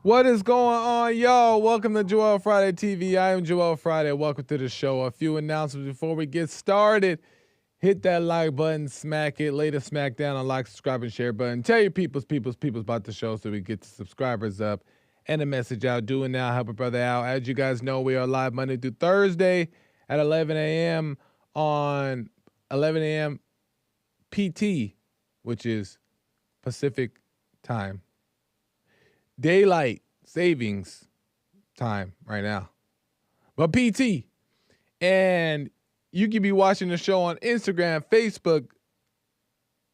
What is going on, y'all? Welcome to Joel Friday TV. I am Joel Friday. Welcome to the show. A few announcements before we get started. Hit that like button, smack it, lay the smack down on like, subscribe, and share button. Tell your peoples about the show so we get the subscribers up and a message out. Do it now. Help a brother out. As you guys know, we are live Monday through Thursday at 11 a.m. on 11 a.m. PT, which is Pacific time. Daylight savings time right now. But PT. And you can be watching the show on Instagram, Facebook,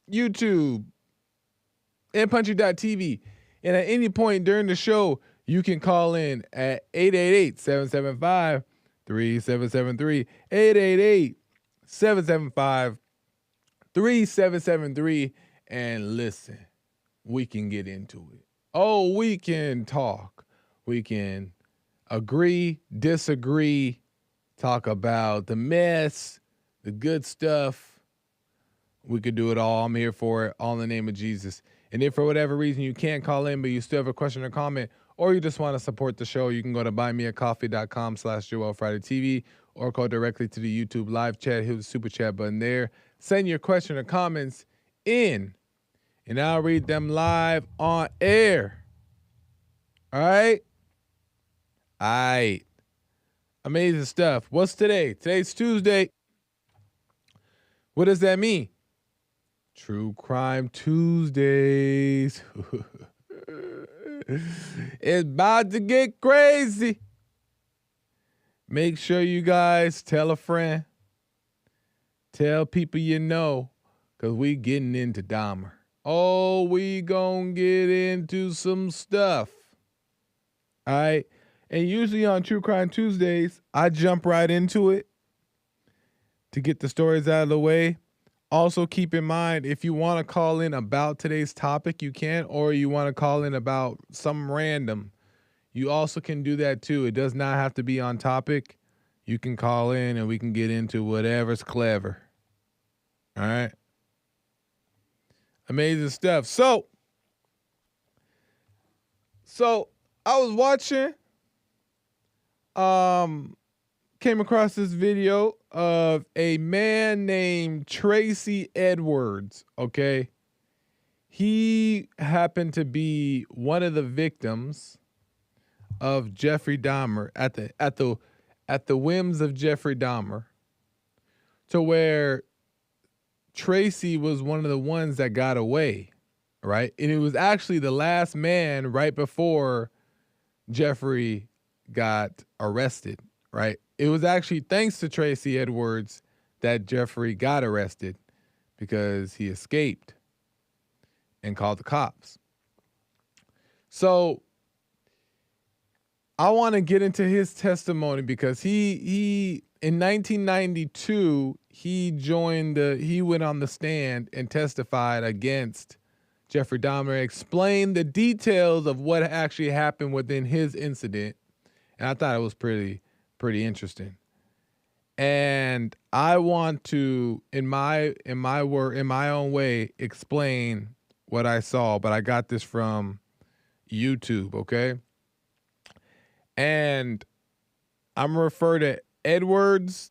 YouTube, and punchy.tv. And at any point during the show, you can call in at 888-775-3773. 888-775-3773. And listen, we can get into it. Oh, we can talk. We can agree, disagree, talk about the mess, the good stuff. We could do it all. I'm here for it, all in the name of Jesus. And if for whatever reason you can't call in, but you still have a question or comment, or you just want to support the show, you can go to buymeacoffee.com/JoelFridayTV or go directly to the YouTube live chat. Hit the super chat button there. Send your question or comments in, and I'll read them live on air. All right? All right. Amazing stuff. What's today? Today's Tuesday. What does that mean? True Crime Tuesdays. It's about to get crazy. Make sure you guys tell a friend. Tell people you know, because we getting into Dahmer. Oh, we gonna get into some stuff. All right? And usually on True Crime Tuesdays, I jump right into it to get the stories out of the way. Also, keep in mind, if you want to call in about today's topic, you can, or you want to call in about some random, you also can do that too. It does not have to be on topic. You can call in and we can get into whatever's clever. All right? Amazing stuff. So I was watching, came across this video of a man named Tracy Edwards, okay? He happened to be one of the victims of Jeffrey Dahmer at the whims of Jeffrey Dahmer, to where Tracy was one of the ones that got away, right? And it was actually the last man right before Jeffrey got arrested, right? It was actually thanks to Tracy Edwards that Jeffrey got arrested, because he escaped and called the cops. So I want to get into his testimony, because he in 1992, he went on the stand and testified against Jeffrey Dahmer, explained the details of what actually happened within his incident. And I thought it was pretty interesting. And I want to, in my own way, explain what I saw, but I got this from YouTube, okay? And I'm gonna refer to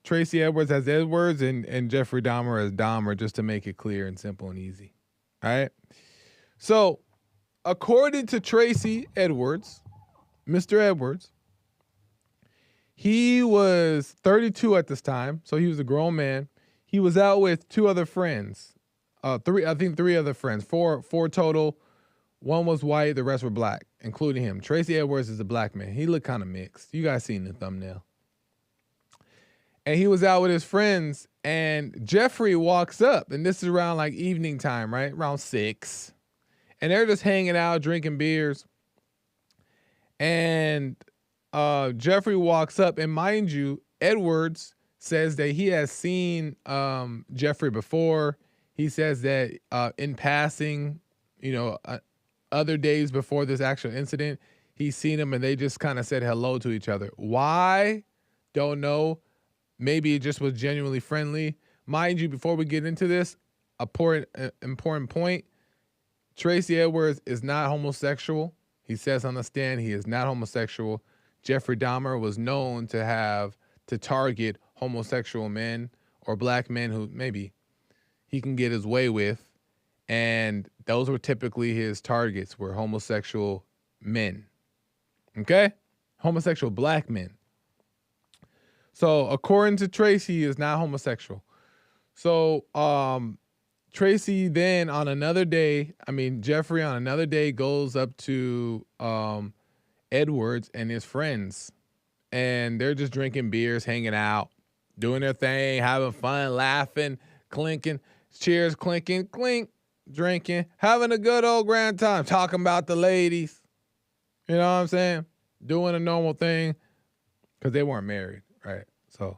Tracy Edwards as Edwards, and Jeffrey Dahmer as Dahmer, just to make it clear and simple and easy. All right? So, according to Tracy Edwards, Mr. Edwards, he was 32 at this time, so he was a grown man. He was out with two other friends, three other friends, four total. One was white, the rest were black, including him. Tracy Edwards is a black man. He looked kind of mixed. You guys seen the thumbnail. And he was out with his friends, and Jeffrey walks up, and this is around like evening time, right? Around 6. And they're just hanging out, drinking beers. And Jeffrey walks up, and mind you, Edwards says that he has seen Jeffrey before. He says that in passing, other days before this actual incident, he's seen him, and they just kind of said hello to each other. Why? Don't know. Maybe it just was genuinely friendly. Mind you, before we get into this, important point, Tracy Edwards is not homosexual. He says on the stand he is not homosexual. Jeffrey Dahmer was known to target homosexual men or black men who maybe he can get his way with. And those were typically his targets, were homosexual men. Okay? Homosexual black men. So according to Tracy, he is not homosexual. So Tracy then on another day, Jeffrey on another day goes up to Edwards and his friends. And they're just drinking beers, hanging out, doing their thing, having fun, laughing, clinking, cheers, clinking, clink, drinking, having a good old grand time, talking about the ladies. You know what I'm saying? Doing a normal thing because they weren't married, right? So,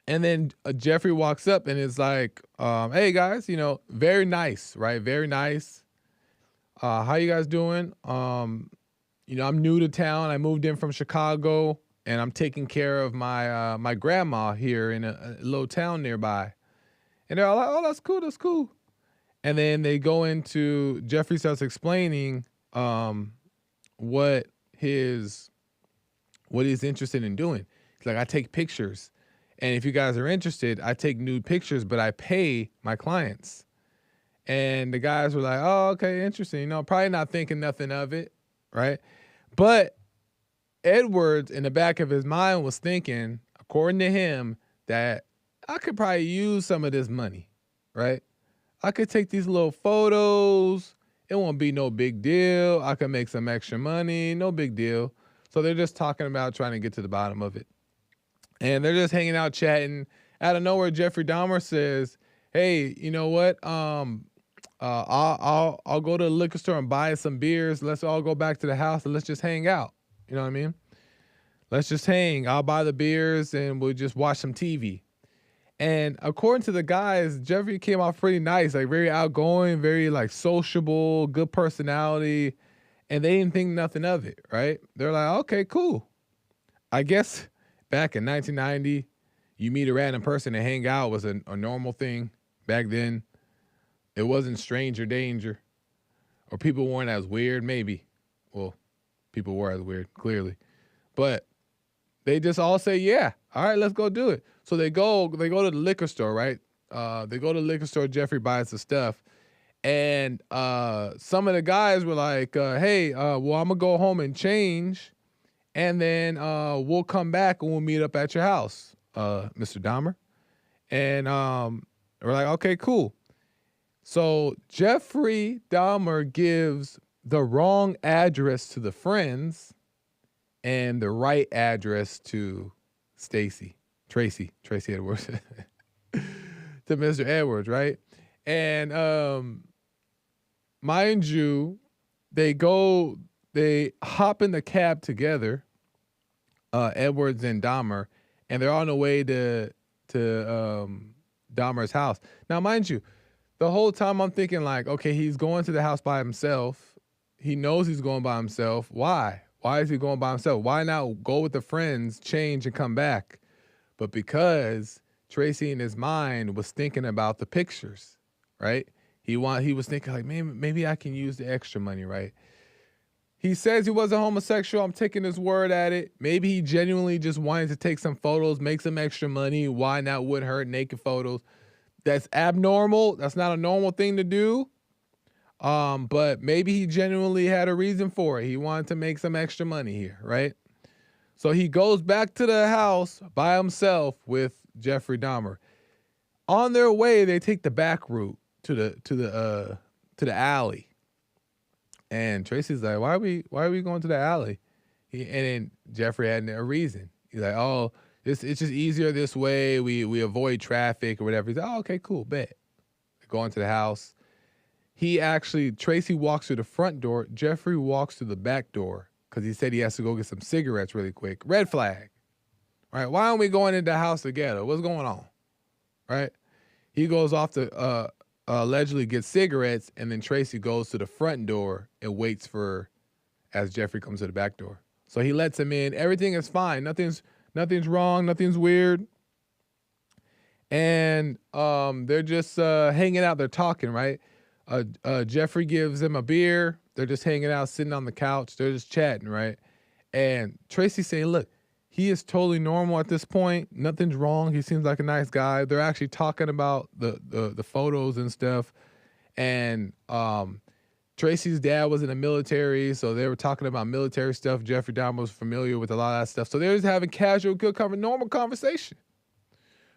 and then Jeffrey walks up and is like, hey guys, very nice, right? Very nice. How you guys doing? I'm new to town. I moved in from Chicago and I'm taking care of my my grandma here in a little town nearby. And they're all like, oh, that's cool, that's cool. And then they go into, Jeffrey starts explaining what he's interested in doing. He's like, I take pictures. And if you guys are interested, I take nude pictures, but I pay my clients. And the guys were like, oh, okay, interesting. Probably not thinking nothing of it, right? But Edwards, in the back of his mind, was thinking, according to him, that I could probably use some of this money, right? I could take these little photos. It won't be no big deal. I could make some extra money. No big deal. So they're just talking about trying to get to the bottom of it. And they're just hanging out, chatting. Out of nowhere, Jeffrey Dahmer says, hey, you know what? I'll go to the liquor store and buy some beers. Let's all go back to the house and let's just hang out. You know what I mean? Let's just hang. I'll buy the beers and we'll just watch some TV. And according to the guys, Jeffrey came off pretty nice, like very outgoing, very like sociable, good personality. And they didn't think nothing of it, right? They're like, okay, cool. I guess back in 1990, you meet a random person and hang out was a normal thing. Back then, it wasn't stranger danger. Or people weren't as weird, maybe. Well, people were as weird, clearly. But they just all say, yeah, all right, let's go do it. So they go to the liquor store, right? They go to the liquor store, Jeffrey buys the stuff. And some of the guys were like, hey, well, I'm going to go home and change. And then we'll come back and we'll meet up at your house, Mr. Dahmer. And we're like, okay, cool. So Jeffrey Dahmer gives the wrong address to the friends and the right address to Tracy Edwards, to Mr. Edwards, right? And mind you, they hop in the cab together, Edwards and Dahmer, and they're on the way to Dahmer's house. Now, mind you, the whole time I'm thinking like, okay, he's going to the house by himself. He knows he's going by himself. Why? Why is he going by himself? Why not go with the friends, change, and come back? But because Tracy in his mind was thinking about the pictures, right? He was thinking like, maybe I can use the extra money, right? He says he wasn't homosexual. I'm taking his word at it. Maybe he genuinely just wanted to take some photos, make some extra money. Why not? Wouldn't hurt, naked photos. That's abnormal. That's not a normal thing to do. But maybe he genuinely had a reason for it. He wanted to make some extra money here, right? So he goes back to the house by himself with Jeffrey Dahmer. On their way, they take the back route to the alley. And Tracy's like, why are we going to the alley? And then Jeffrey had a reason. He's like, oh, it's just easier this way. We avoid traffic or whatever. He's like, oh, okay, cool, bet. They go into the house. Tracy walks through the front door. Jeffrey walks through the back door because he said he has to go get some cigarettes really quick. Red flag. Right? Why aren't we going into the house together? What's going on? Right? He goes off to allegedly get cigarettes, and then Tracy goes to the front door and waits as Jeffrey comes to the back door. So he lets him in. Everything is fine. Nothing's wrong. Nothing's weird. And they're just hanging out. They're talking, right? Jeffrey gives him a beer. They're just hanging out, sitting on the couch. They're just chatting, right? And Tracy's saying, look, he is totally normal at this point. Nothing's wrong. He seems like a nice guy. They're actually talking about the photos and stuff. And Tracy's dad was in the military, so they were talking about military stuff. Jeffrey Dahmer was familiar with a lot of that stuff. So they were just having casual, good, normal conversation,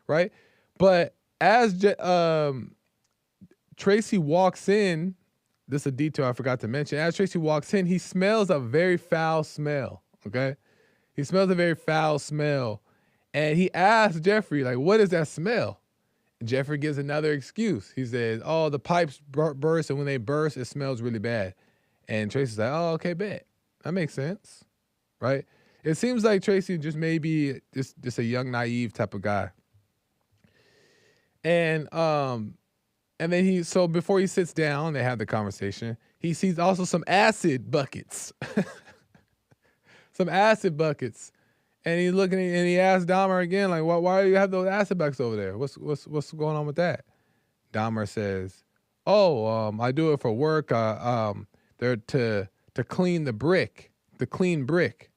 right? But as Tracy walks in, this is a detail I forgot to mention. As Tracy walks in, he smells a very foul smell, okay? He smells a very foul smell. And he asks Jeffrey, like, what is that smell? And Jeffrey gives another excuse. He says, oh, the pipes burst, and when they burst, it smells really bad. And Tracy's like, oh, okay, bet. That makes sense, right? It seems like Tracy just may be just a young, naive type of guy. And then so before he sits down, they have the conversation. He sees also some acid buckets. Some acid buckets. And he's looking and he asks Dahmer again, like, why do you have those acid buckets over there? What's going on with that? Dahmer says, oh, I do it for work. They're to clean the brick, to clean brick.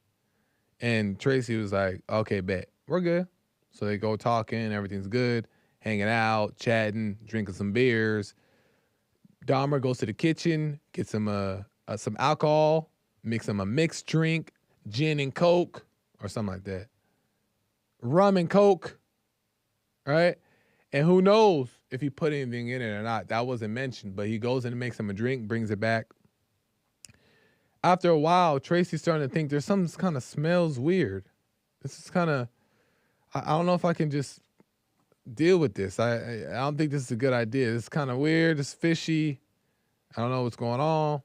And Tracy was like, okay, bet. We're good. So they go talking, everything's good, hanging out, chatting, drinking some beers. Dahmer goes to the kitchen, gets some alcohol, makes him a mixed drink, gin and Coke, or something like that. Rum and Coke, right? And who knows if he put anything in it or not. That wasn't mentioned, but he goes in and makes him a drink, brings it back. After a while, Tracy's starting to think there's something kind of smells weird. This is kind of, I don't know if I can just deal with this. I don't think this is a good idea. It's kind of weird. It's fishy. I don't know what's going on.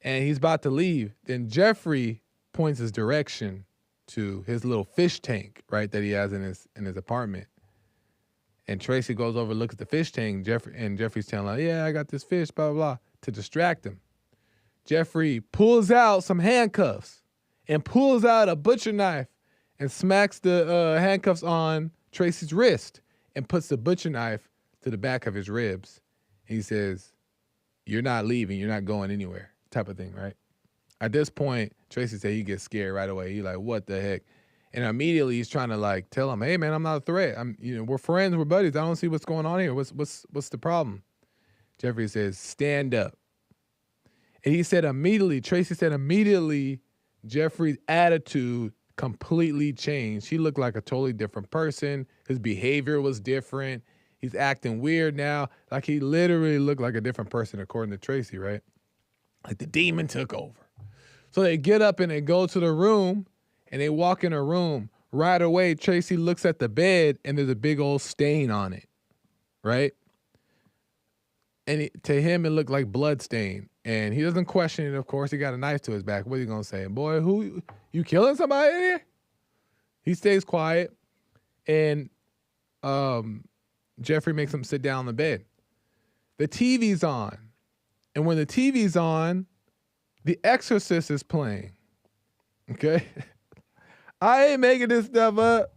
And he's about to leave. Then Jeffrey points his direction to his little fish tank, right, that he has in his apartment. And Tracy goes over, looks at the fish tank. Jeffrey's telling her, yeah, I got this fish, blah, blah, blah, to distract him. Jeffrey pulls out some handcuffs and pulls out a butcher knife and smacks the handcuffs on Tracy's wrist and puts the butcher knife to the back of his ribs. He says, you're not leaving, you're not going anywhere, type of thing, right? At this point, Tracy said he gets scared right away. He's like, what the heck? And immediately he's trying to like tell him, hey man, I'm not a threat. We're friends, we're buddies. I don't see what's going on here. What's the problem? Jeffrey says, stand up. And he said immediately, Tracy said immediately, Jeffrey's attitude completely changed. He looked like a totally different person. His behavior was different. He's acting weird now. Like he literally looked like a different person according to Tracy, right? Like the demon took over. So they get up and they go to the room and they walk in a room. Right away, Tracy looks at the bed and there's a big old stain on it, right? And to him, it looked like blood stain. And he doesn't question it, of course. He got a knife to his back. What are you going to say? Boy, who you killing somebody in here? He stays quiet. And Jeffrey makes him sit down on the bed. The TV's on. And when the TV's on, The Exorcist is playing. Okay? I ain't making this stuff up.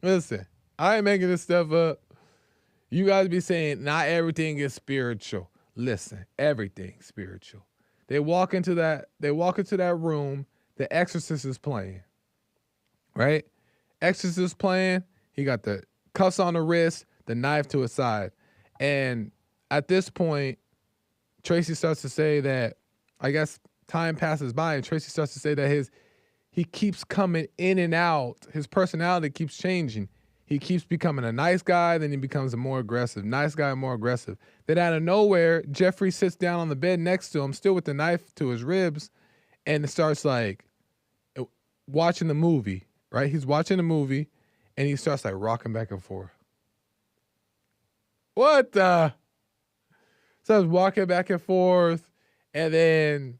Listen, I ain't making this stuff up. You guys be saying not everything is spiritual. Listen, everything's spiritual. They walk into that room, The Exorcist is playing. Right? Exorcist is playing. He got the cuffs on the wrist, the knife to his side. And at this point, Tracy starts to say that, I guess time passes by and Tracy starts to say that he keeps coming in and out. His personality keeps changing. He keeps becoming a nice guy, then he becomes a more aggressive. Nice guy, more aggressive. Then out of nowhere, Jeffrey sits down on the bed next to him, still with the knife to his ribs, and starts like watching the movie, right? He's watching the movie, and he starts like rocking back and forth. What the? Starts walking back and forth, and then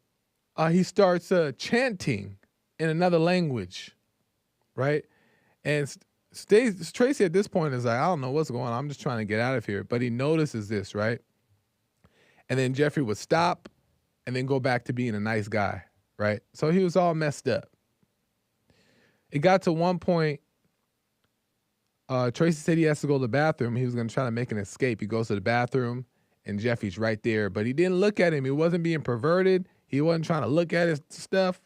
he starts chanting in another language, right? And Tracy at this point is like, I don't know what's going on. I'm just trying to get out of here. But he notices this, right? And then Jeffrey would stop and then go back to being a nice guy, right? So he was all messed up. It got to one point, Tracy said he has to go to the bathroom. He was going to try to make an escape. He goes to the bathroom, and Jeffrey's right there, but he didn't look at him. He wasn't being perverted. He wasn't trying to look at his stuff.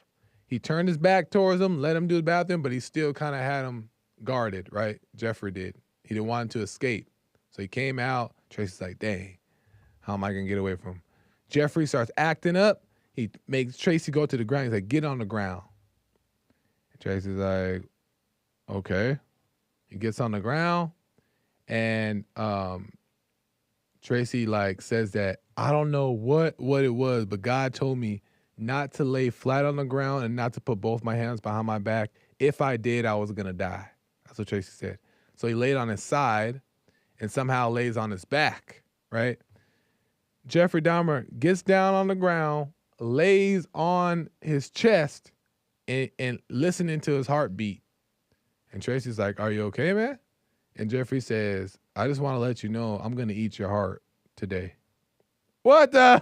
He turned his back towards him, let him do the bathroom, but he still kind of had him guarded, right? Jeffrey did. He didn't want him to escape. So he came out. Tracy's like, dang, how am I going to get away from him? Jeffrey starts acting up. He makes Tracy go to the ground. He's like, get on the ground. And Tracy's like, okay. He gets on the ground, and Tracy like says that, I don't know what it was, but God told me not to lay flat on the ground and not to put both my hands behind my back. If I did, I was going to die. That's what Tracy said. So he laid on his side and somehow lays on his back, right? Jeffrey Dahmer gets down on the ground, lays on his chest, and listening to his heartbeat. And Tracy's like, are you okay, man? And Jeffrey says, I just want to let you know I'm going to eat your heart today. What the?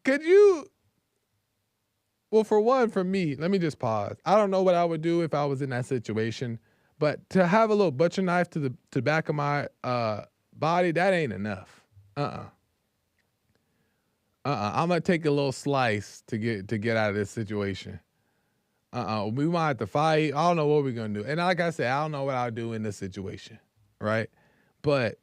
Could you? Well, for one, for me, let me just pause. I don't know what I would do if I was in that situation, but to have a little butcher knife to the back of my body, that ain't enough. I'm gonna take a little slice to get out of this situation. We might have to fight. I don't know what we're gonna do. And like I said, I don't know what I'll do in this situation, right? But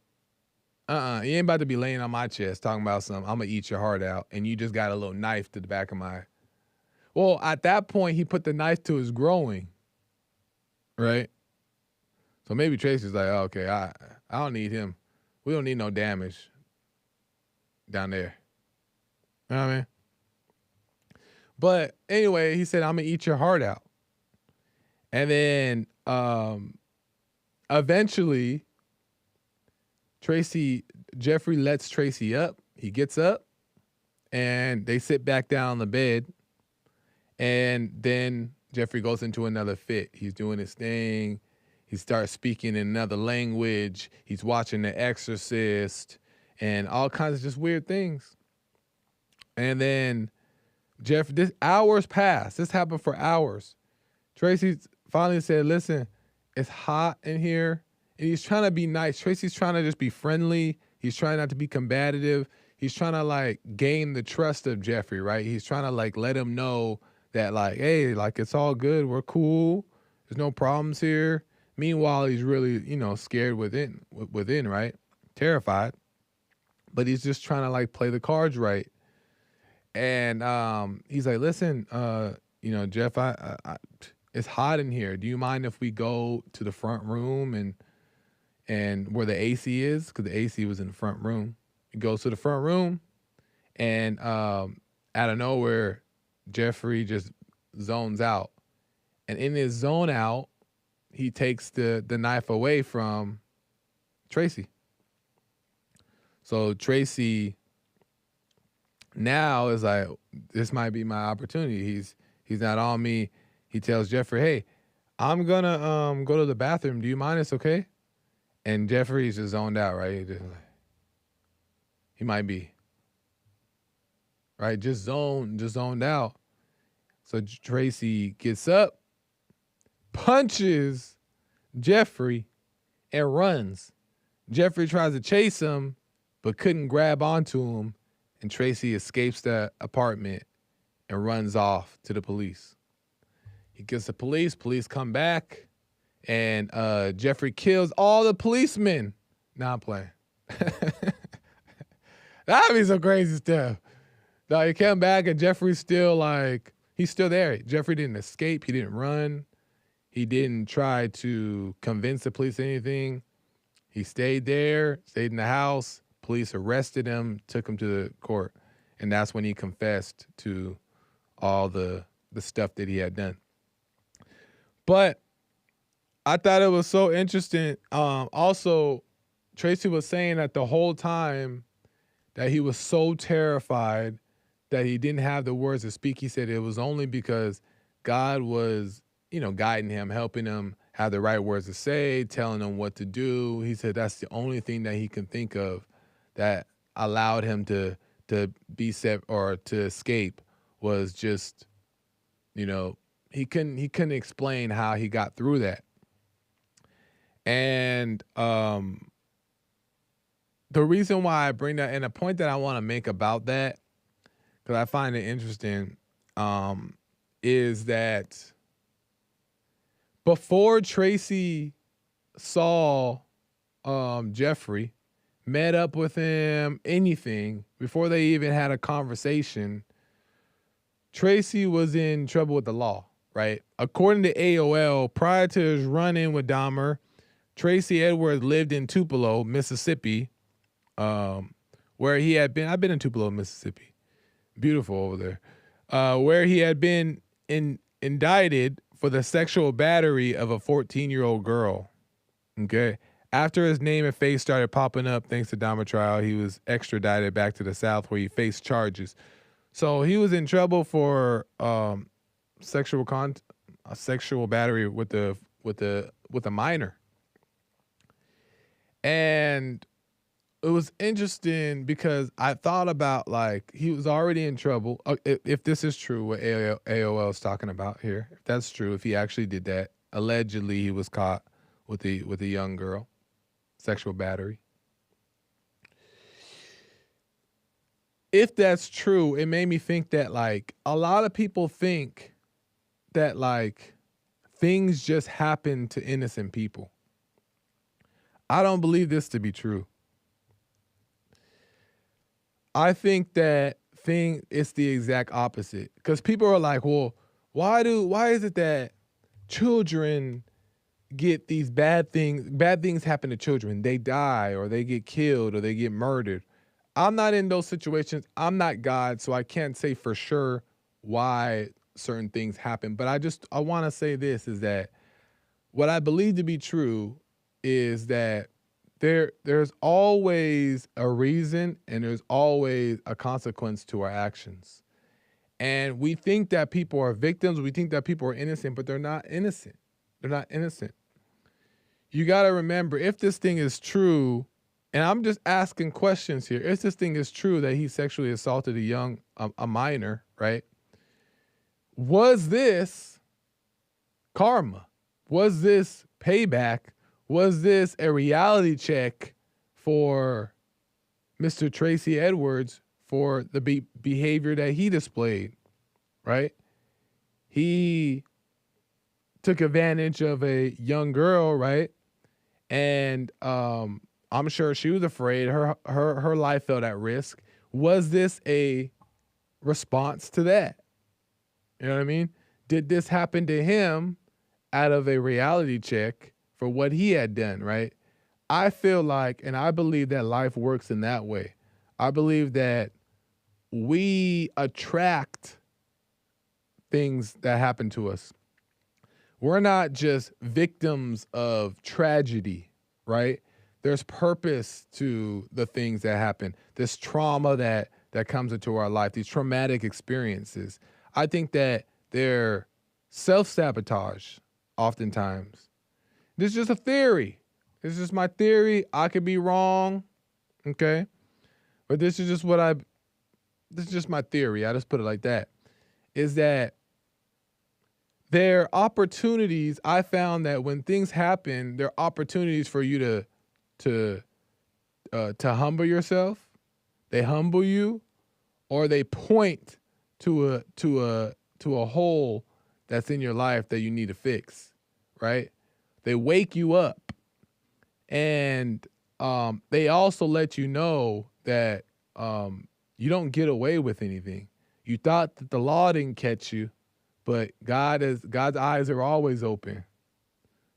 you ain't about to be laying on my chest talking about something. I'm gonna eat your heart out, and you just got a little knife to the back of my. Well, at that point, he put the knife to his groin, right? So maybe Tracy's like, oh, okay, I don't need him. We don't need no damage down there. You know what I mean? But anyway, he said, I'm going to eat your heart out. And then eventually, Jeffrey lets Tracy up. He gets up, and they sit back down on the bed. And then Jeffrey goes into another fit. He's doing his thing. He starts speaking in another language. He's watching The Exorcist and all kinds of just weird things. And then this hours pass. This happened for hours. Tracy finally said, listen, it's hot in here. And he's trying to be nice. Tracy's trying to just be friendly. He's trying not to be combative. He's trying to like gain the trust of Jeffrey, right? He's trying to like let him know that like, hey, like it's all good. We're cool. There's no problems here. Meanwhile, he's really, scared within, right? Terrified. But he's just trying to like play the cards right. And he's like, listen, Jeff, I it's hot in here. Do you mind if we go to the front room and where the AC is? Because the AC was in the front room. He goes to the front room, and out of nowhere, Jeffrey just zones out. And in his zone out, he takes the knife away from Tracy. So Tracy now is like, this might be my opportunity. He's not on me. He tells Jeffrey, hey, I'm gonna go to the bathroom. Do you mind? It's okay. And Jeffrey's just zoned out, right? He might be. Right? Just zoned out. So Tracy gets up, punches Jeffrey, and runs. Jeffrey tries to chase him, but couldn't grab onto him, and Tracy escapes the apartment and runs off to the police. He gets the police come back, and Jeffrey kills all the policemen. Now I'm playing. That'd be some crazy stuff. No, he came back, and Jeffrey's still like, he's still there. Jeffrey didn't escape. He didn't run. He didn't try to convince the police anything. He stayed there, stayed in the house. Police arrested him, took him to the court. And that's when he confessed to all the stuff that he had done. But I thought it was so interesting. Also, Tracy was saying that the whole time that he was so terrified that he didn't have the words to speak. He said it was only because God was, guiding him, helping him have the right words to say, telling him what to do. He said that's the only thing that he can think of that allowed him to be set or to escape was just, he couldn't explain how he got through that. And the reason why I bring that and a point that I want to make about that, because I find it interesting, um, is that before Tracy saw Jeffrey, met up with him, anything, before they even had a conversation, Tracy was in trouble with the law, right? According to AOL, prior to his run-in with Dahmer, Tracy Edwards lived in Tupelo, Mississippi, where he had been. I've been in Tupelo, Mississippi. Beautiful over there. Where he had been indicted for the sexual battery of a 14-year-old girl. Okay. After his name and face started popping up thanks to Dahmer trial, he was extradited back to the South where he faced charges. So he was in trouble for sexual battery with a minor. And it was interesting because I thought about, like, he was already in trouble. If this is true, what AOL is talking about here, if that's true, if he actually did that, allegedly he was caught with a young girl, sexual battery. If that's true, it made me think that, like, a lot of people think that, like, things just happen to innocent people. I don't believe this to be true. I think that it's the exact opposite. Because people are like, well, why is it that children get these bad things happen to children? They die or they get killed or they get murdered. I'm not in those situations. I'm not God, so I can't say for sure why certain things happen. But I want to say this, is that what I believe to be true is that there's always a reason and there's always a consequence to our actions. And we think that people are victims, we think that people are innocent, but they're not innocent. They're not innocent. You got to remember, if this thing is true, and I'm just asking questions here, if this thing is true that he sexually assaulted a minor, right? Was this karma? Was this payback? Was this a reality check for Mr. Tracy Edwards for the behavior that he displayed, right? He took advantage of a young girl, right? And I'm sure she was afraid. Her life felt at risk. Was this a response to that? You know what I mean? Did this happen to him out of a reality check for what he had done, right? I feel like, and I believe that life works in that way. I believe that we attract things that happen to us. We're not just victims of tragedy, right? There's purpose to the things that happen. This trauma that comes into our life, these traumatic experiences. I think that they're self-sabotage oftentimes. This is just a theory. This is just my theory. I could be wrong, okay? But this is just my theory. I just put it like that. Is that there are opportunities. I found that when things happen, there are opportunities for you to humble yourself. They humble you, or they point to a hole that's in your life that you need to fix, right? They wake you up, and they also let you know that you don't get away with anything. You thought that the law didn't catch you, but God's eyes are always open.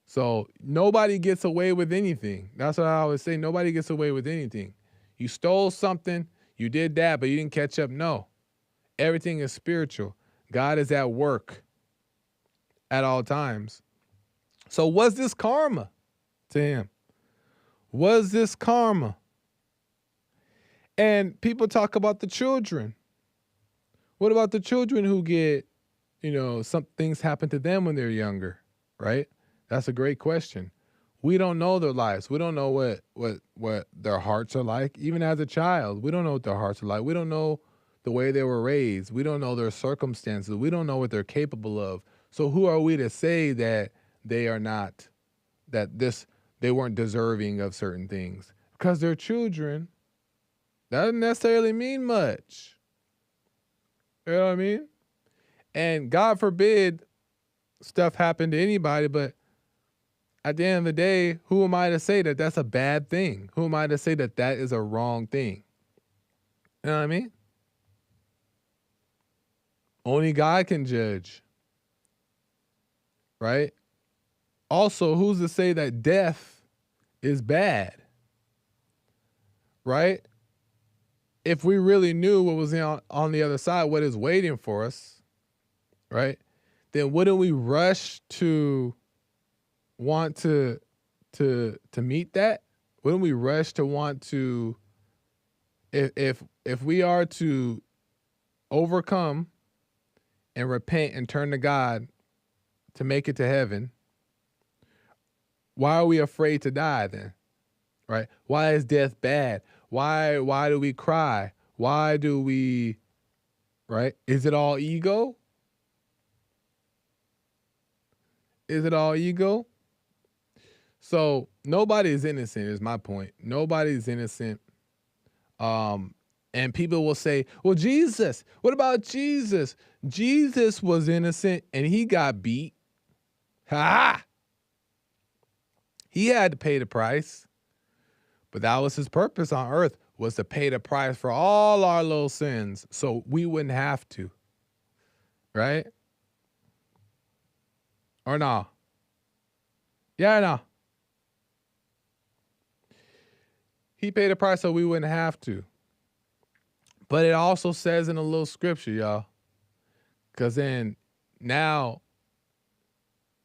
So nobody gets away with anything. That's what I always say. Nobody gets away with anything. You stole something, you did that, but you didn't catch up. No. Everything is spiritual. God is at work at all times. So was this karma to him? Was this karma? And people talk about the children. What about the children who get, some things happen to them when they're younger, right? That's a great question. We don't know their lives. We don't know what their hearts are like. Even as a child, we don't know what their hearts are like. We don't know the way they were raised. We don't know their circumstances. We don't know what they're capable of. So who are we to say that they are not, they weren't deserving of certain things? because they're children, that doesn't necessarily mean much. You know what I mean? And God forbid stuff happen to anybody, but at the end of the day, who am I to say that that's a bad thing? Who am I to say that that is a wrong thing? You know what I mean? Only God can judge, right? Also, who's to say that death is bad, right? If we really knew what was on the other side, what is waiting for us, right? Then wouldn't we rush to want to meet that? Wouldn't we rush to want to, if we are to overcome and repent and turn to God to make it to heaven, why are we afraid to die then? Right? Why is death bad? Why do we cry? Why do we, right? Is it all ego? Is it all ego? So nobody is innocent is my point. Nobody's innocent. And people will say, well, Jesus, what about Jesus? Jesus was innocent and he got beat. Ha! He had to pay the price. But that was his purpose on earth, was to pay the price for all our little sins so we wouldn't have to. Right? Or no? Yeah or no? He paid the price so we wouldn't have to. But it also says in a little scripture, y'all, because then now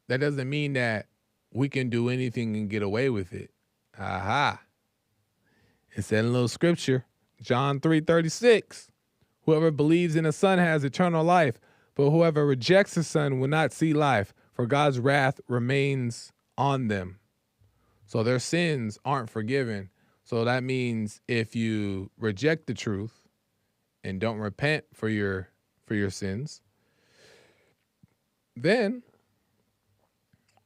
that doesn't mean that we can do anything and get away with it. Aha. It said in a little scripture, John 3:36, whoever believes in the Son has eternal life, but whoever rejects the Son will not see life, for God's wrath remains on them. So their sins aren't forgiven. So that means if you reject the truth and don't repent for your sins, then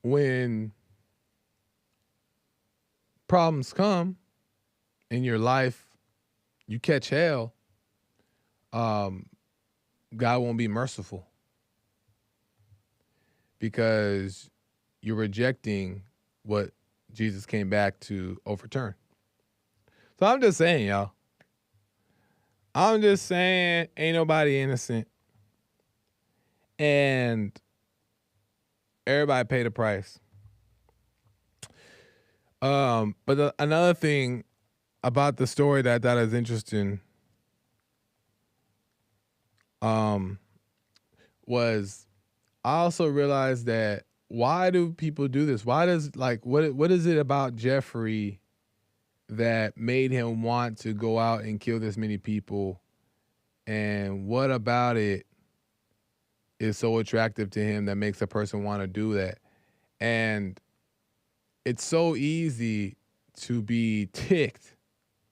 when problems come in your life, you catch hell, God won't be merciful because you're rejecting what Jesus came back to overturn. So I'm just saying, y'all. I'm just saying, ain't nobody innocent. And everybody paid a price. But another thing about the story that is interesting was I also realized that why do people do this? Why does, like, what is it about Jeffrey that made him want to go out and kill this many people? And what about it is so attractive to him that makes a person want to do that? And it's so easy to be ticked,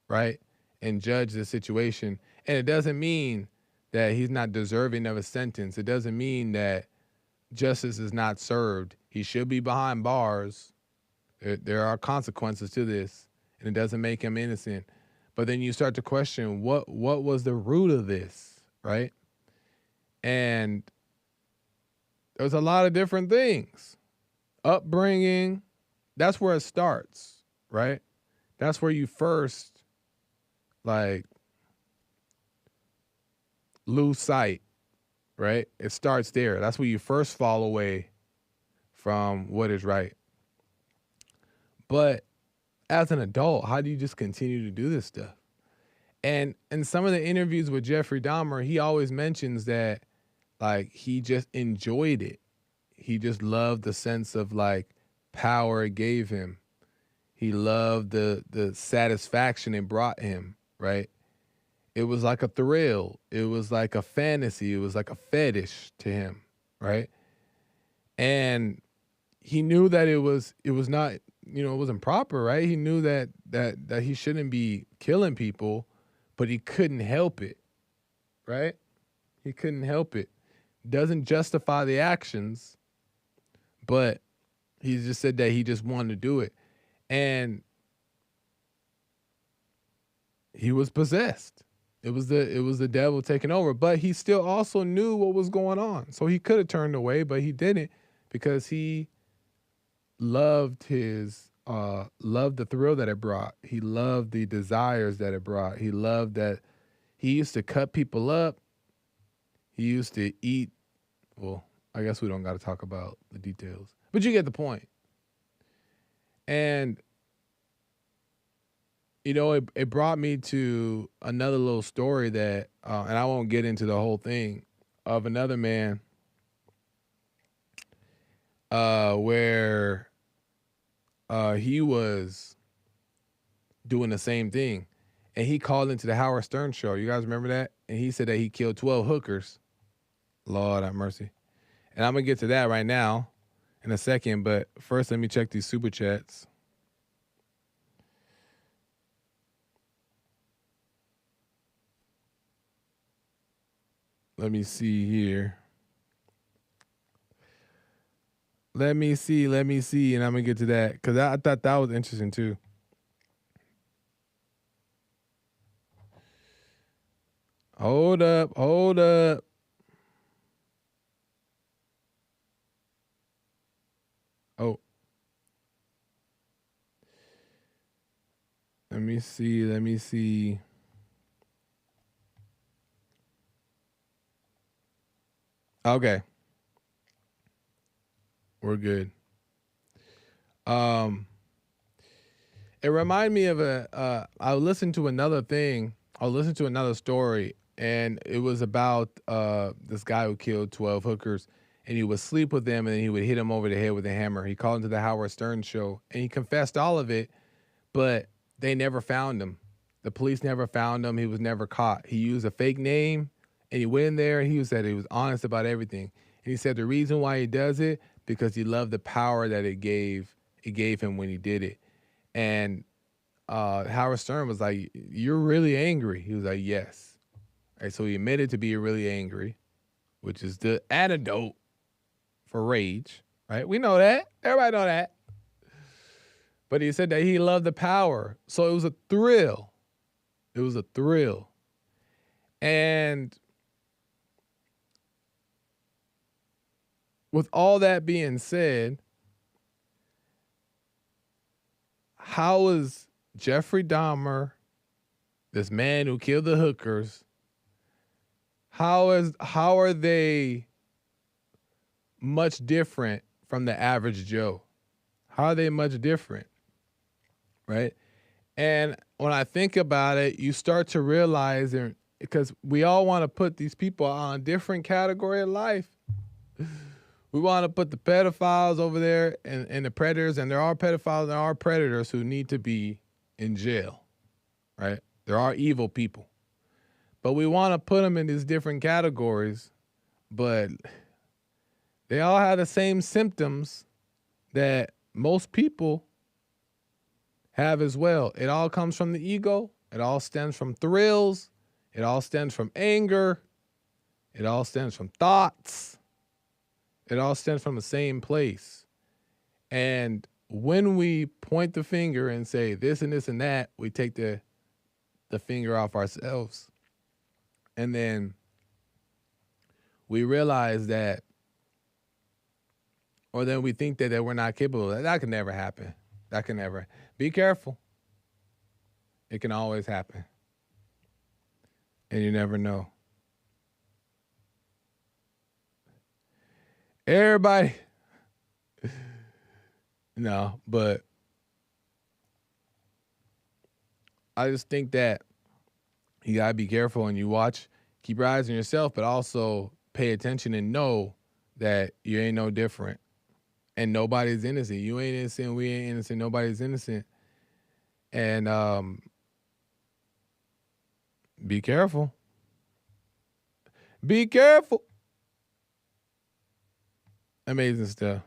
right? And judge the situation. And it doesn't mean that he's not deserving of a sentence. It doesn't mean that justice is not served. He should be behind bars. There are consequences to this, and it doesn't make him innocent. But then you start to question what was the root of this, right? And there's a lot of different things. Upbringing, that's where it starts, right? That's where you first, like, lose sight, right? It starts there. That's where you first fall away from what is right. But as an adult, how do you just continue to do this stuff? And in some of the interviews with Jeffrey Dahmer, he always mentions that, like, he just enjoyed it. He just loved the sense of, like, power it gave him. He loved the satisfaction it brought him, right? It was like a thrill. It was like a fantasy. It was like a fetish to him, right? And he knew that it was not, it wasn't proper, right? He knew that he shouldn't be killing people, but he couldn't help it, right? He couldn't help it. Doesn't justify the actions, but he just said that he just wanted to do it. And he was possessed. It was the devil taking over, but he still also knew what was going on. So he could have turned away, but he didn't because he loved loved the thrill that it brought. He loved the desires that it brought. He loved that he used to cut people up. He used to eat. Well, I guess we don't got to talk about the details, but you get the point. And you know, it brought me to another little story that, and I won't get into the whole thing, of another man where he was doing the same thing. And he called into the Howard Stern show. You guys remember that? And he said that he killed 12 hookers. Lord have mercy. And I'm going to get to that right now in a second. But first, let me check these super chats. Let me see here. Let me see. And I'm going to get to that because I thought that was interesting too. Hold up. Oh. Let me see. Okay. We're good. It reminded me of I listened to another thing. I listened to another story, and it was about this guy who killed 12 hookers, and he would sleep with them, and then he would hit them over the head with a hammer. He called into the Howard Stern show, and he confessed all of it, but they never found him. The police never found him. He was never caught. He used a fake name, and he went in there, and he said he was honest about everything. And he said the reason why he does it, because he loved the power that it gave him when he did it. And Howard Stern was like, "You're really angry." He was like, "Yes." Right, so he admitted to being really angry, which is the antidote for rage. Right? We know that. Everybody know that. But he said that he loved the power. So it was a thrill. It was a thrill. And with all that being said, how is Jeffrey Dahmer, this man who killed the hookers, how are they much different from the average Joe? How are they much different? Right? And when I think about it, you start to realize, because we all want to put these people on a different category of life. We want to put the pedophiles over there and the predators, and there are pedophiles and there are predators who need to be in jail, right? There are evil people. But we want to put them in these different categories, but they all have the same symptoms that most people have as well. It all comes from the ego. It all stems from thrills. It all stems from anger. It all stems from thoughts. It all stems from the same place. And when we point the finger and say this and this and that, we take the finger off ourselves. And then we realize that, or then we think that we're not capable. That can never happen. That can never. Be careful. It can always happen. And you never know. Everybody. No, but I just think that you gotta be careful and you watch, keep your eyes on yourself, but also pay attention and know that you ain't no different. And nobody's innocent. You ain't innocent, we ain't innocent, nobody's innocent. And be careful. Be careful. Amazing stuff.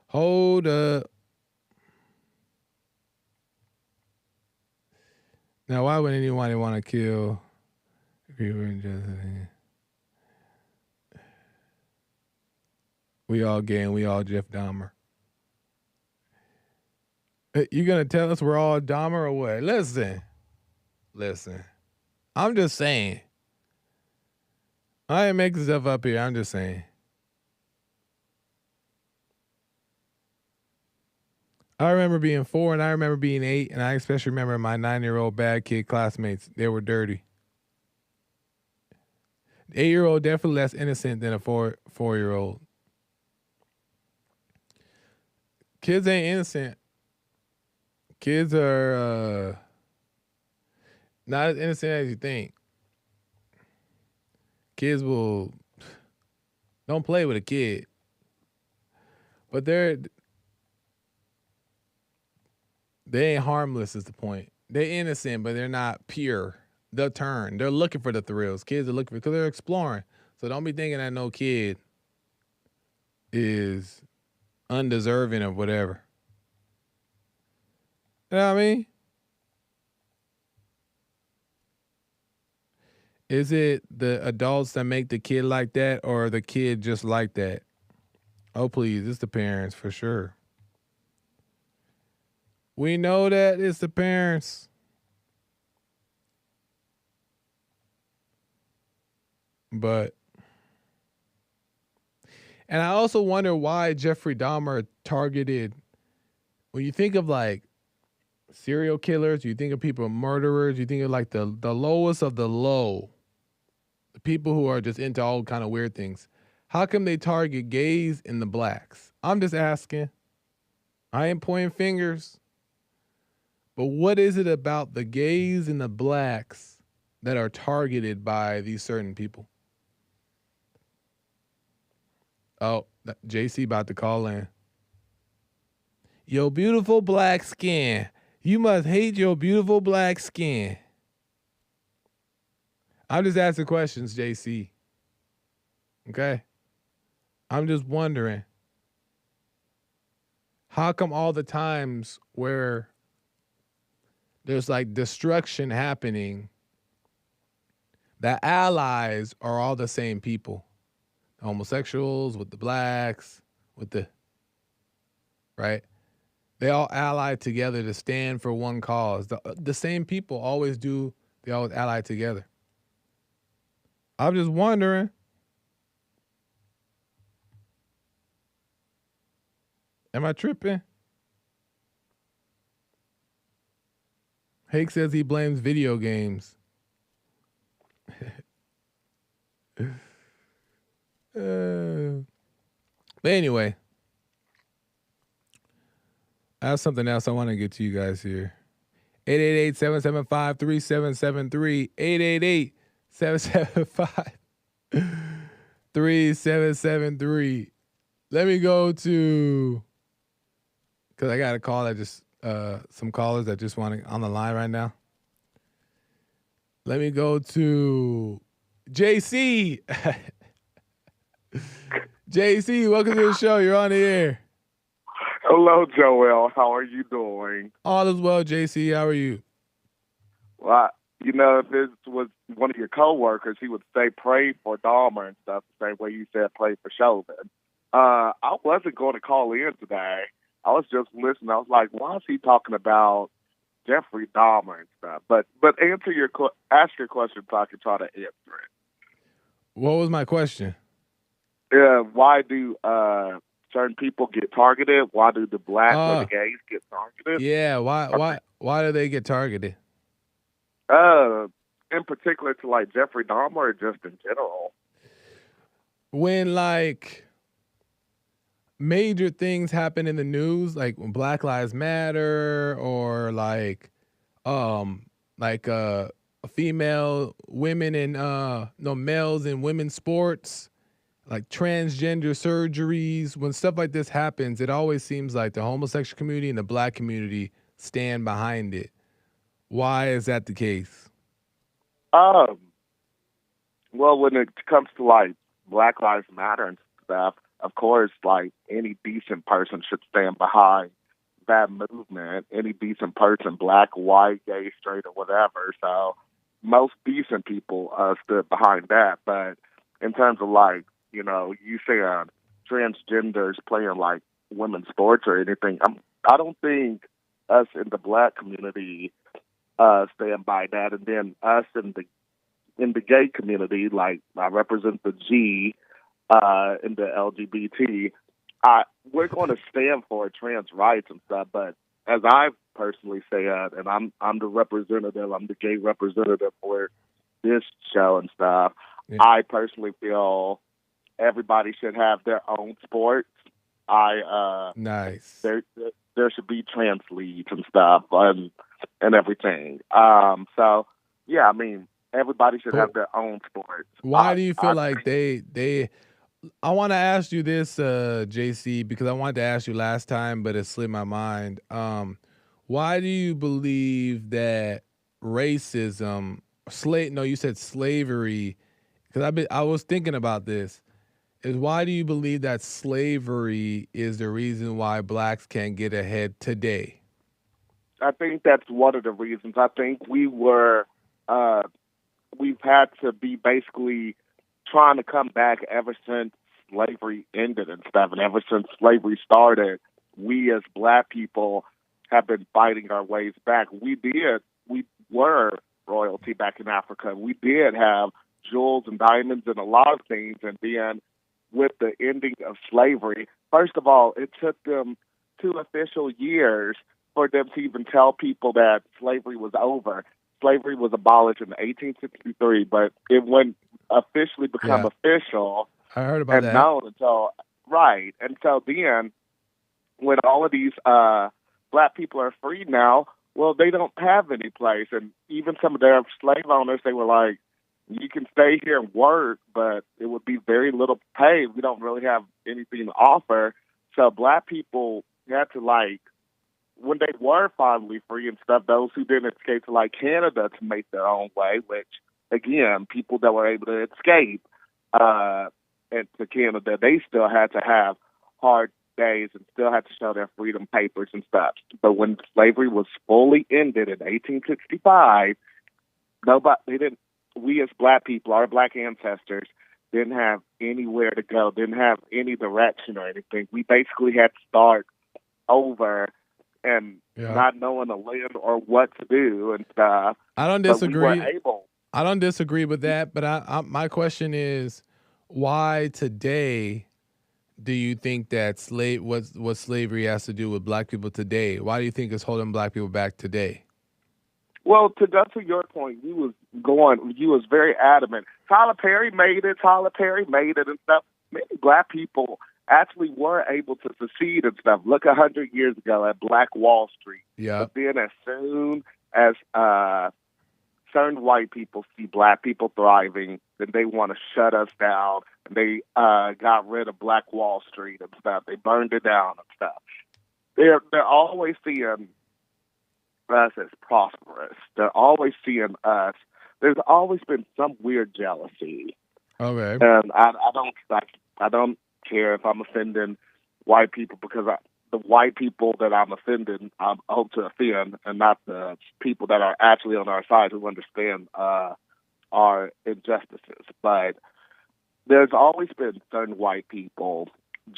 Hold up. Now, why would anybody want to kill we all gay and we all Jeff Dahmer? You gonna tell us we're all Dahmer or what? Listen. I'm just saying. I ain't making stuff up here. I'm just saying. I remember being 4 and I remember being 8, and I especially remember my 9-year-old bad kid classmates. They were dirty. 8-year-old definitely less innocent than a 4-year-old. Kids ain't innocent. Kids are not as innocent as you think. Kids will don't play with a kid, but they ain't harmless. Is the point? They're innocent, but they're not pure. They'll turn. They're looking for the thrills. Kids are looking for because they're exploring. So don't be thinking that no kid is undeserving of whatever. You know what I mean? Is it the adults that make the kid like that or the kid just like that? Oh, please. It's the parents for sure. We know that it's the parents. But, and I also wonder why Jeffrey Dahmer targeted, when you think of like serial killers, you think of people, murderers, you think of like the lowest of the low, the people who are just into all kind of weird things. How come they target gays and the blacks? I'm just asking. I ain't pointing fingers. But what is it about the gays and the blacks that are targeted by these certain people? Oh, JC about to call in. Your beautiful black skin. You must hate your beautiful black skin. I'm just asking questions, JC. Okay? I'm just wondering. How come all the times where there's like destruction happening, the allies are all the same people? The homosexuals with the blacks, with the, right? They all ally together to stand for one cause. The same people always do, they always ally together. I'm just wondering. Am I tripping? Hake says he blames video games. But anyway, I have something else I want to get to you guys here. 888-775-3773. 888-775-3773. Let me go to, because I got a call that just, some callers that just want to on the line right now. Let me go to JC. JC, welcome to the show. You're on the air. Hello, Joel. How are you doing? All is well, JC. How are you? Well, you know, if this was one of your coworkers, he would say pray for Dahmer and stuff, the same way you said pray for Chauvin. I wasn't going to call in today. I was just listening. I was like, why is he talking about Jeffrey Dahmer and stuff? But ask your question so I can try to answer it. What was my question? Why do certain people get targeted? Why do the black or the gays get targeted? Yeah, why do they get targeted? In particular to like Jeffrey Dahmer or just in general? When like major things happen in the news, like when Black Lives Matter or like female women in males in women's sports, like transgender surgeries, when stuff like this happens, it always seems like the homosexual community and the black community stand behind it. Why is that the case? Well, when it comes to like Black Lives Matter and stuff, of course, like any decent person should stand behind that movement. Any decent person, black, white, gay, straight, or whatever. So most decent people stood behind that. But in terms of like, you know, you saying transgenders playing like women's sports or anything, I don't think us in the black community stand by that, and then us in the gay community, like I represent the G in the LGBT. We're going to stand for trans rights and stuff, but as I personally say, and I'm the representative, I'm the gay representative for this show and stuff. Yeah. I personally feel everybody should have their own sports. Nice. There should be trans leagues and stuff and everything. So yeah, I mean everybody should have their own sports. Why do you feel like they? I want to ask you this, JC, because I wanted to ask you last time, but it slipped my mind. Why do you believe that racism, no, you said slavery, because I was thinking about this. Is why do you believe that slavery is the reason why blacks can't get ahead today? I think that's one of the reasons. I think we've had to be basically trying to come back ever since slavery ended and stuff. And ever since slavery started, we as black people have been fighting our ways back. We were royalty back in Africa. We did have jewels and diamonds and a lot of things. And then with the ending of slavery, first of all, it took them 2 official years for them to even tell people that slavery was over. Slavery was abolished in 1863, but it wouldn't officially become official. I heard about that. Known until right. And so then, when all of these black people are free now, well, they don't have any place. And even some of their slave owners, they were like, you can stay here and work, but it would be very little pay. We don't really have anything to offer. So black people had to, like, when they were finally free and stuff, those who didn't escape to, like, Canada to make their own way, which, again, people that were able to escape to Canada, they still had to have hard days and still had to show their freedom papers and stuff. But when slavery was fully ended in 1865, we as black people, our black ancestors, didn't have anywhere to go, didn't have any direction or anything. We basically had to start over and not knowing the land or what to do and stuff. I don't disagree. But we were able. I don't disagree with that, but my question is, why today do you think that what slavery has to do with black people today? Why do you think it's holding black people back today? Well, to go to your point, you was very adamant. Tyler Perry made it and stuff. Many black people actually were able to succeed and stuff. Look 100 years ago at Black Wall Street. Yeah. But then as soon as certain white people see black people thriving, then they want to shut us down. And they got rid of Black Wall Street and stuff. They burned it down and stuff. They're always seeing us as prosperous. They're always seeing us. There's always been some weird jealousy. Okay. And I don't care if I'm offending white people, because the white people that I'm offending, I hope to offend, and not the people that are actually on our side who understand our injustices. But there's always been certain white people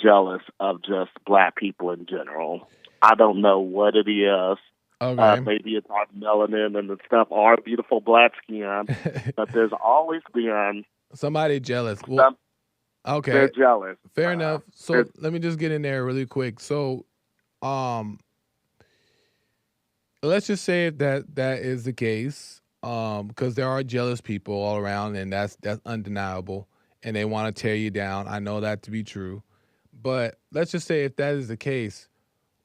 jealous of just black people in general. I don't know what it is. Okay. Maybe it's our melanin and the stuff, our beautiful black skin. But there's always been somebody jealous. Well, okay. They're jealous. Fair enough. So let me just get in there really quick. So, let's just say that is the case, because there are jealous people all around, and that's undeniable, and they want to tear you down. I know that to be true. But let's just say if that is the case,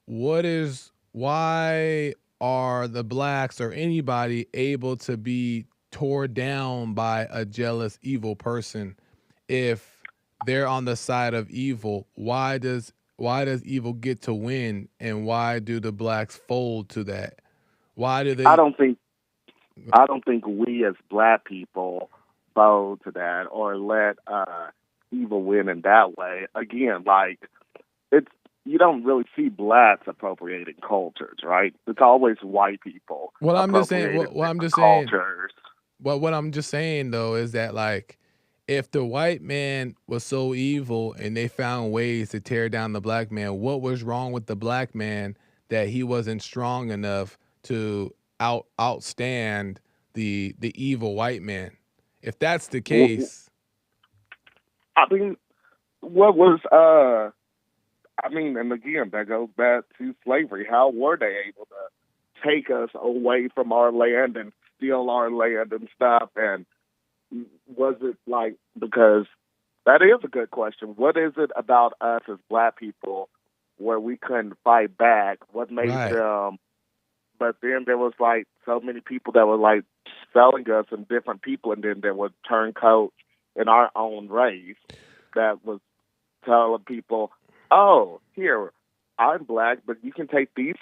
why are the blacks or anybody able to be torn down by a jealous, evil person? If they're on the side of evil, why does evil get to win, and why do the blacks fold to that? Why do they? I don't think we as black people fold to that or let evil win in that way. Again, like, you don't really see blacks appropriating cultures, right? It's always white people. Well, I'm just saying. What I'm just saying. Well, what I'm just saying though is that, like, if the white man was so evil and they found ways to tear down the black man, what was wrong with the black man that he wasn't strong enough to outstand the evil white man. If that's the case, I mean, what was I mean, and again, that goes back to slavery. How were they able to take us away from our land and steal our land and stuff? And was it like, because that is a good question. What is it about us as black people where we couldn't fight back? What made right? them? But then there was like so many people that were like selling us and different people, and then there were turncoats in our own race that was telling people, "Oh, here, I'm black, but you can take these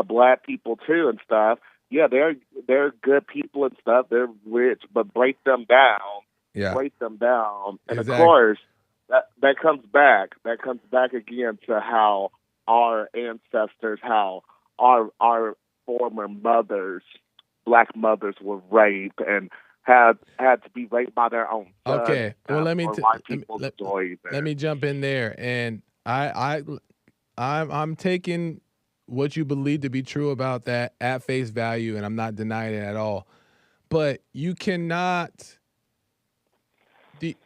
black people too and stuff. Yeah, they're good people and stuff. They're rich, but break them down, Yeah, break them down." And of exactly. course, that comes back. That comes back again to how our ancestors, how our former mothers, black mothers, were raped and had to be raped by their own sons. Okay. Well, let me Or t- white let me people let, stories. let me jump in there, and I'm taking what you believe to be true about that at face value, and I'm not denying it at all. But you cannot.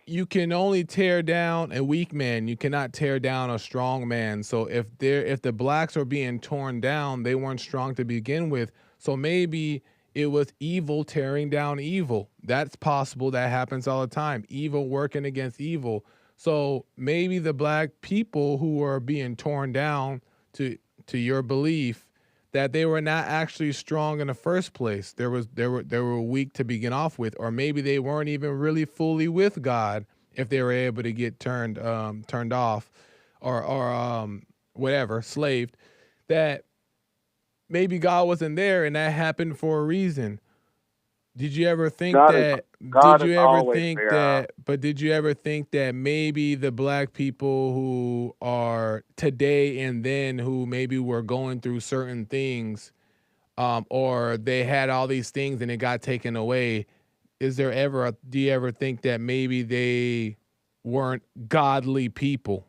You can only tear down a weak man. You cannot tear down a strong man. So if the blacks are being torn down, they weren't strong to begin with. So maybe it was evil tearing down evil. That's possible. That happens all the time. Evil working against evil. So maybe the black people who are being torn down, to your belief, that they were not actually strong in the first place. They were weak to begin off with, or maybe they weren't even really fully with God if they were able to get turned off, or whatever, slaved. That maybe God wasn't there, and that happened for a reason. Did you ever think God is that? God is always there. But did you ever think that maybe the black people who are today and then, who maybe were going through certain things, or they had all these things and it got taken away? Do you ever think that maybe they weren't godly people?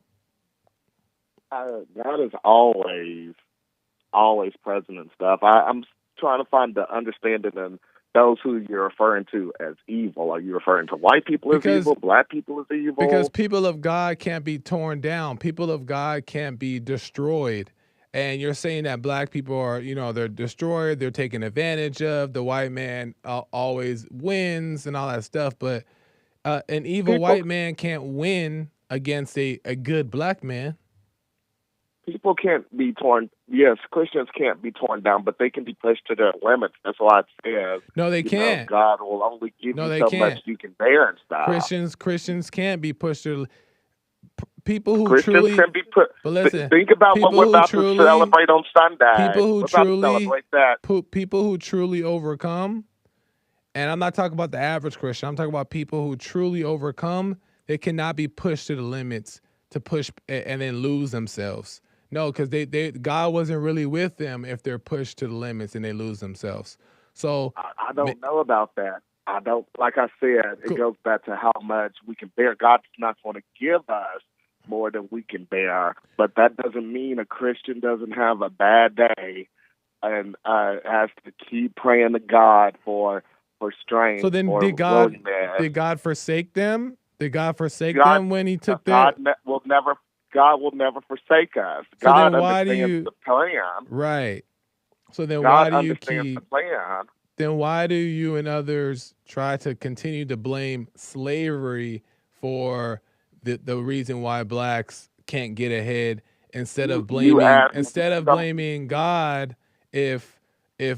God is always present and stuff. I'm trying to find the understanding in those who you're referring to as evil. Are you referring to white people as Because evil, black people as because evil? people of God can't be torn down. People of God can't be destroyed. And you're saying that black people are, they're destroyed, they're taken advantage of, the white man always wins and all that stuff. But an evil People white man can't win against a good black man. people can't be torn. Yes, Christians can't be torn down, but they can be pushed to their limits. That's why it says, No, they can't. God will only give No, you they so much can't. you can bear and stuff. Christians can't be pushed to people who Christians truly. can be put. But listen, Think about what people we're who about to truly, celebrate on Sunday. people who We're about to truly, celebrate that. people who truly overcome. And I'm not talking about the average Christian. I'm talking about people who truly overcome. They cannot be pushed to the limits to push and then lose themselves. No, because God wasn't really with them if they're pushed to the limits and they lose themselves. So I don't know about that. I don't. Like I said, it cool. goes back to how much we can bear. God's not going to give us more than we can bear, but that doesn't mean a Christian doesn't have a bad day and has to keep praying to God for strength So then or did willingness. God forsake them? Did God forsake God, them when he took their. God will never. God will never forsake us. So then God why do understands you. the plan. Right. So then why God do you understands the keep. plan. Then why do you and others try to continue to blame slavery for the reason why blacks can't get ahead, instead of You blaming asked some. God, if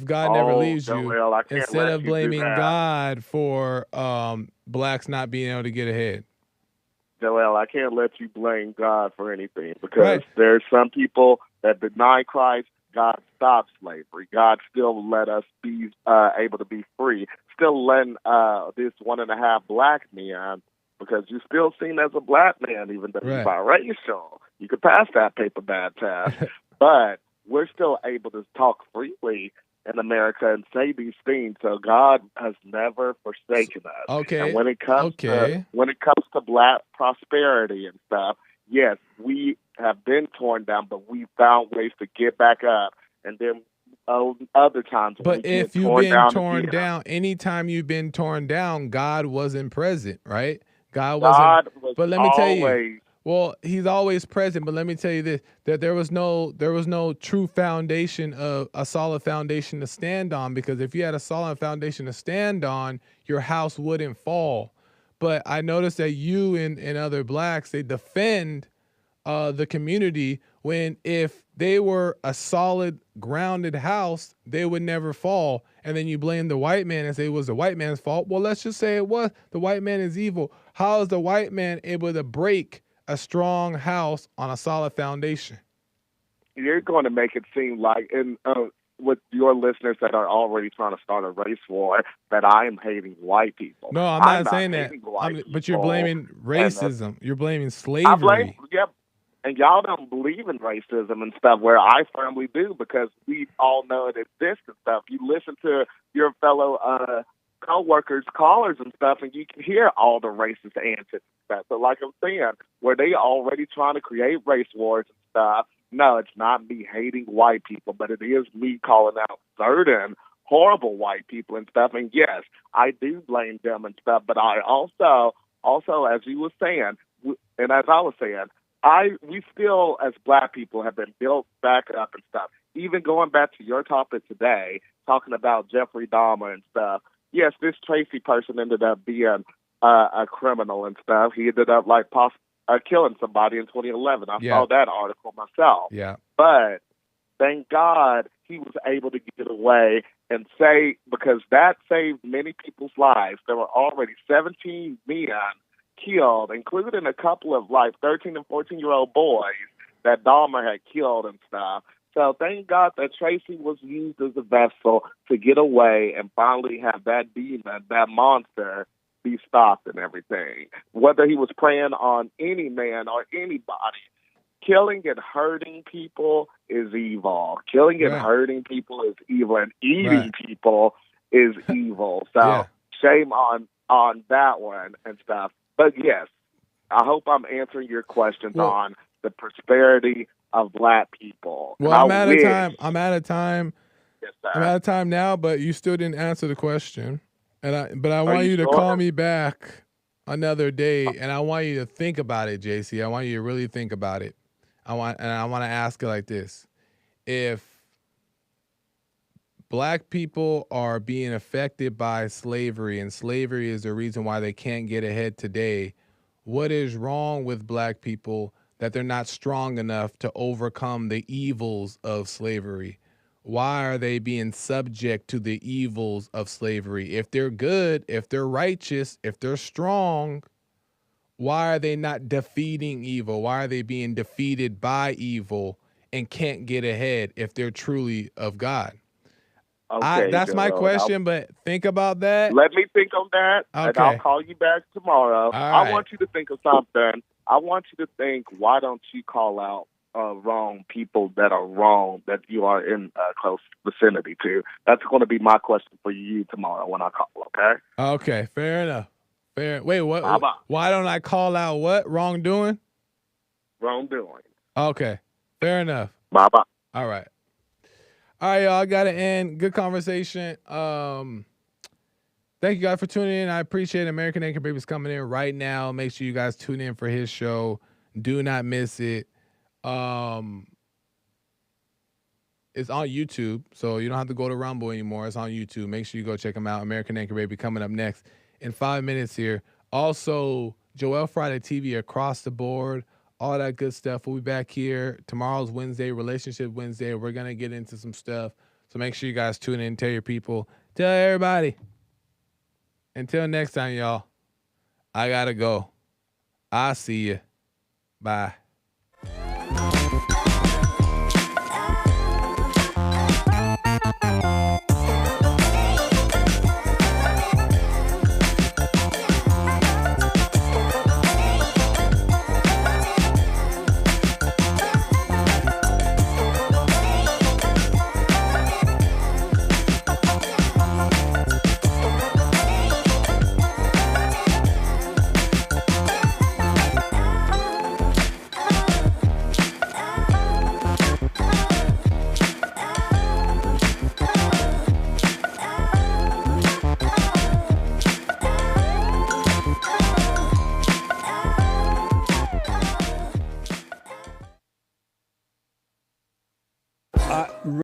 God never Oh, leaves you, Joel, I can't instead let of you do blaming that. God for blacks not being able to get ahead? Joel, I can't let you blame God for anything because Right. there's some people that deny Christ. God stopped slavery. God still let us be able to be free. Still letting this 1.5 black men, because you're still seen as a black man, even though you're Right. biracial. You could pass that paper bag test, but we're still able to talk freely in America and say these things. So God has never forsaken us. Okay. And when it comes to black prosperity and stuff, yes, we have been torn down, but we found ways to get back up and then other times when we But get if you've torn been down torn again. down, anytime you've been torn down, God wasn't present, right? God wasn't. God was But let me tell you, always. well, he's always present. But let me tell you this: that there was no true foundation of a solid foundation to stand on. Because if you had a solid foundation to stand on, your house wouldn't fall. But I noticed that you and other blacks, they defend the community, when if they were a solid grounded house, they would never fall. And then you blame the white man and say it was the white man's fault. Well, let's just say it was. The white man is evil. How is the white man able to break a strong house on a solid foundation? You're going to make it seem like, and with your listeners that are already trying to start a race war, that I am hating white people. No, I'm I'm not saying that. But you're blaming racism. You're blaming I blame, slavery. yep. And y'all don't believe in racism and stuff, where I firmly do, because we all know it exists and stuff. You listen to your fellow co-workers, callers and stuff, and you can hear all the racist answers and stuff. So like I'm saying, where they already trying to create race wars and stuff, no, it's not me hating white people, but it is me calling out certain horrible white people and stuff. And yes, I do blame them and stuff, but I also, as you were saying, and as I was saying, we still, as black people, have been built back up and stuff. Even going back to your topic today, talking about Jeffrey Dahmer and stuff. Yes, this Tracy person ended up being a criminal and stuff. He ended up killing somebody in 2011. I saw that article myself. Yeah. But thank God he was able to get away and say, because that saved many people's lives. There were already 17 men killed, including a couple of 13 and 14-year-old boys that Dahmer had killed and stuff. So thank God that Tracy was used as a vessel to get away and finally have that demon, that monster, be stopped and everything. Whether he was preying on any man or anybody, killing and hurting people is evil. Killing and hurting people is evil, and eating people is evil. So shame on that one and stuff. But yes, I hope I'm answering your questions on the prosperity of black people. Well, I'm out of time. Yes, sir. I'm out of time now, but you still didn't answer the question. But I want you to call me back another day, and I want you to think about it, JC. I want you to really think about it. I want to ask it like this: if black people are being affected by slavery, and slavery is the reason why they can't get ahead today, what is wrong with black people that they're not strong enough to overcome the evils of slavery? Why are they being subject to the evils of slavery? If they're good, if they're righteous, if they're strong, why are they not defeating evil? Why are they being defeated by evil and can't get ahead if they're truly of God? Okay, that's my question, but think about that. Let me think on that, and I'll call you back tomorrow. Right. I want you to think of something. I want you to think, why don't you call out wrong people that are wrong that you are in close vicinity to? That's going to be my question for you tomorrow when I call, okay? Okay, fair enough. Wait, what? Bye-bye. Why don't I call out what? Wrongdoing? Wrongdoing. Okay, fair enough. Bye-bye. All right. All right, y'all, I got to end. Good conversation. Thank you guys for tuning in. I appreciate it. American Anchor Baby's coming in right now. Make sure you guys tune in for his show. Do not miss it. It's on YouTube, so you don't have to go to Rumble anymore. It's on YouTube. Make sure you go check him out. American Anchor Baby coming up next in 5 minutes here. Also, Joel Friday TV across the board. All that good stuff. We'll be back here. Tomorrow's Wednesday, Relationship Wednesday. We're going to get into some stuff. So make sure you guys tune in. Tell your people. Tell everybody. Until next time, y'all. I got to go. I'll see you. Bye.